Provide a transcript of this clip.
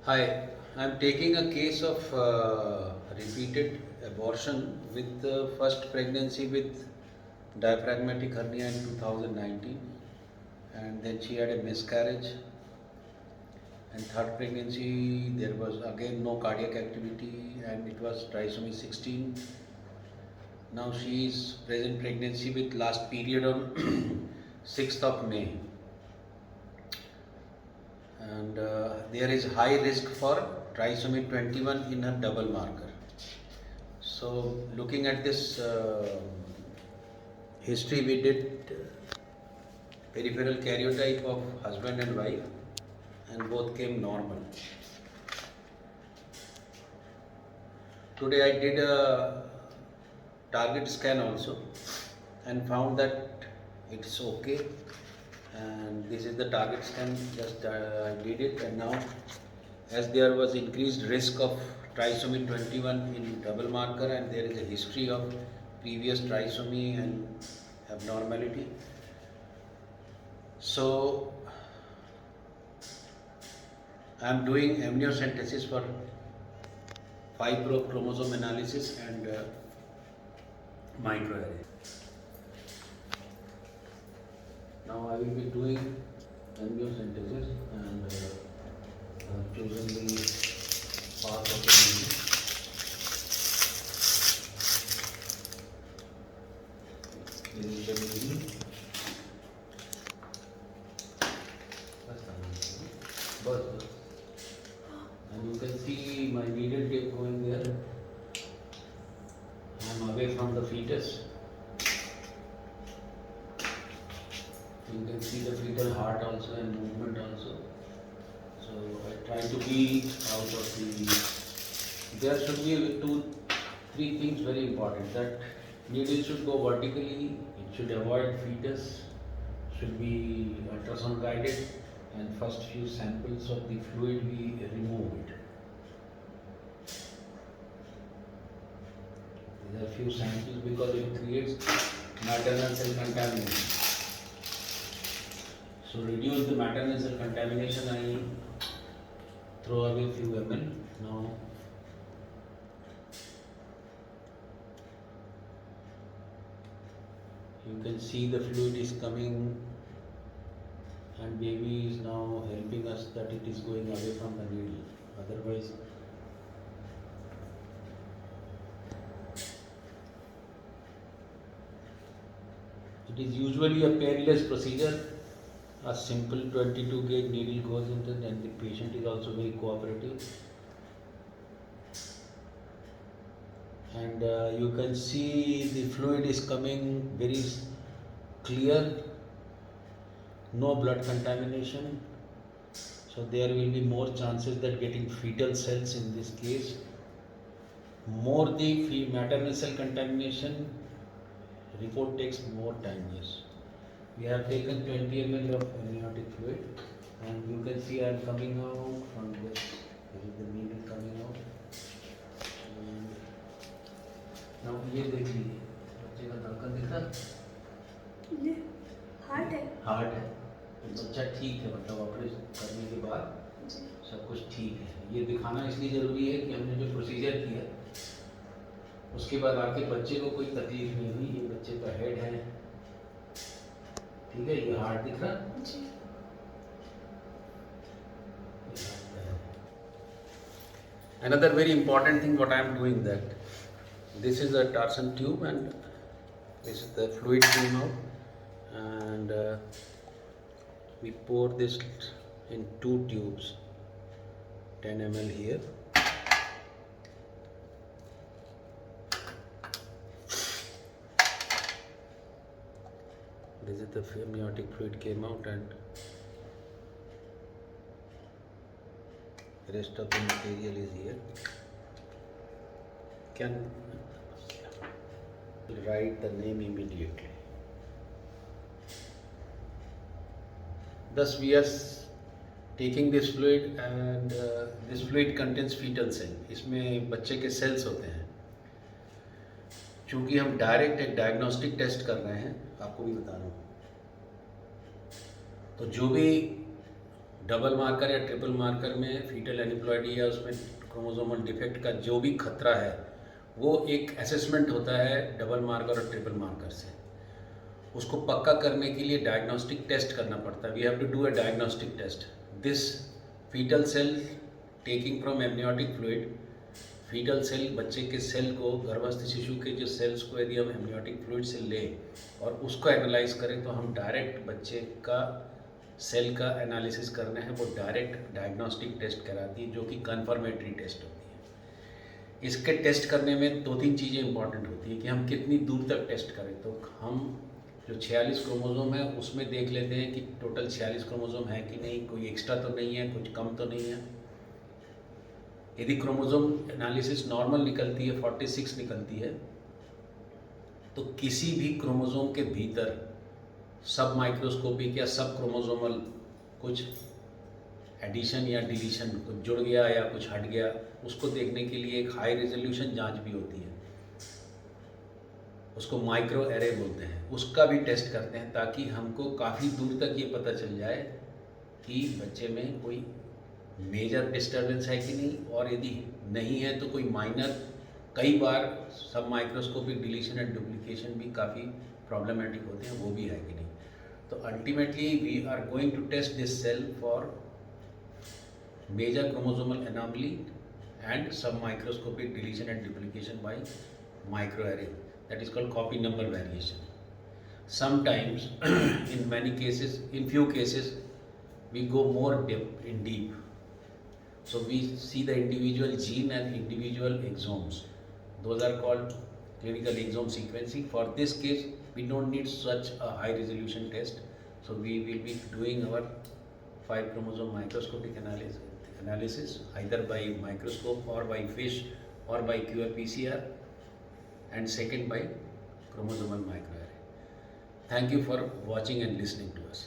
Hi, I'm taking a case of repeated abortion with the first pregnancy with diaphragmatic hernia in 2019, and then she had a miscarriage. And third pregnancy, there was again no cardiac activity, and it was trisomy 16. Now she is present pregnancy with last period on 6th of May, and there is high risk for trisomy 21 in her double marker. So, looking at this history, we did peripheral karyotype of husband and wife, and both came normal. Today, I did a target scan also and found that it's okay. And this is the target scan, just I did it, and now as there was increased risk of trisomy 21 in double marker, and there is a history of previous trisomy and abnormality. So I am doing amniocentesis for fibrochromosome analysis and microarray. Now I will be doing amniocentesis, and I have chosen the path of the needle. This is the needle. Bus. And you can see my needle tip going there. I am away from the fetus. You can see the fetal heart also and movement also. So I try to be out of the. There should be three things very important. That needle should go vertically. It should avoid fetus. Should be ultrasound guided, and first few samples of the fluid we removed. These are few samples because it creates maternal cell contamination. So reduce the maternal cell contamination. I throw away few ml now. You can see the fluid is coming, and baby is now helping us that it is going away from the needle. Otherwise, it is usually a painless procedure. A simple 22 gauge needle goes into, and the patient is also very cooperative. And you can see the fluid is coming very clear, no blood contamination. So there will be more chances that getting fetal cells in this case. More the maternal cell contamination, report takes more time. Yes. We have taken 20 ml of amniotic fluid, and you can see I am coming out from this. This is the needle coming out. Now ये देख लीजिए, बच्चे का धड़कन दिख रहा? ये heart है। हार्ट है, तो बच्चा ठीक है, मतलब ऑपरेशन करने के बाद सब कुछ ठीक है। ये दिखाना इसलिए ज़रूरी है कि हमने जो प्रोसीजर किया उसके बाद आके बच्चे को कोई तकलीफ नहीं हुई। ये बच्चे का हेड है, ठीक है, ये हार्ट दिख रहा जी। Another very important thing what I am doing, that this is a Tarsen tube and this is the fluid came out, and we pour this in two tubes, 10 ml here. This is the amniotic fluid came out, and the rest of the material is here. Can write the name immediately. Thus we are taking this fluid, and this fluid contains fetal cell. इसमें बच्चे के cells होते हैं। चूँकि हम direct एक diagnostic test कर रहे हैं, आपको भी बता रहा हूँ, तो जो भी डबल मार्कर या ट्रिपल मार्कर में फीटल एनिप्लॉइडी या उसमें क्रोमोसोमल डिफेक्ट का जो भी खतरा है वो एक असेसमेंट होता है डबल मार्कर और ट्रिपल मार्कर से। उसको पक्का करने के लिए डायग्नोस्टिक टेस्ट करना पड़ता है। We have to do a diagnostic test. This fetal cell taking from amniotic fluid, fetal cell बच्चे के सेल को, गर्भस्थ शिशु के जो सेल्स को यदि हम एमनियोटिक फ्लूइड से लें और उसको एनालाइज करें तो हम डायरेक्ट बच्चे का सेल का एनालिसिस करना है वो डायरेक्ट डायग्नोस्टिक टेस्ट कराती है जो कि कन्फर्मेटरी टेस्ट होती है। इसके टेस्ट करने में 2-3 चीज़ें इंपॉर्टेंट होती है कि हम कितनी दूर तक टेस्ट करें। तो हम जो 46 क्रोमोसोम है उसमें देख लेते हैं कि टोटल 46 क्रोमोसोम है कि नहीं, कोई एक्स्ट्रा तो नहीं है, कुछ कम तो नहीं है। यदि क्रोमोसोम एनालिसिस नॉर्मल निकलती है, 46 निकलती है, तो किसी भी क्रोमोसोम के भीतर सब माइक्रोस्कोपिक या सब क्रोमोसोमल कुछ एडिशन या डिलीशन, कुछ जुड़ गया या कुछ हट गया, उसको देखने के लिए एक हाई रेजोल्यूशन जांच भी होती है, उसको माइक्रो एरे बोलते हैं। उसका भी टेस्ट करते हैं ताकि हमको काफ़ी दूर तक ये पता चल जाए कि बच्चे में कोई मेजर डिस्टर्बेंस है कि नहीं, और यदि नहीं है तो कोई माइनर, कई बार सब माइक्रोस्कोपिक डिलीशन एंड डुप्लीकेशन भी काफ़ी प्रॉब्लमेटिक होते हैं, वो भी है कि नहीं। तो ultimately we are going to test this cell for major chromosomal anomaly and some microscopic deletion and duplication by microarray, that is called copy number variation. Sometimes in many cases, in few cases we go more deep, so we see the individual gene and individual exomes. Those are called clinical exome sequencing. For this case we don't need such a high resolution test, so we will be doing our 5 chromosome microscopic analysis either by microscope or by FISH or by qRPCR, and second by chromosomal microarray. Thank you for watching and listening to us.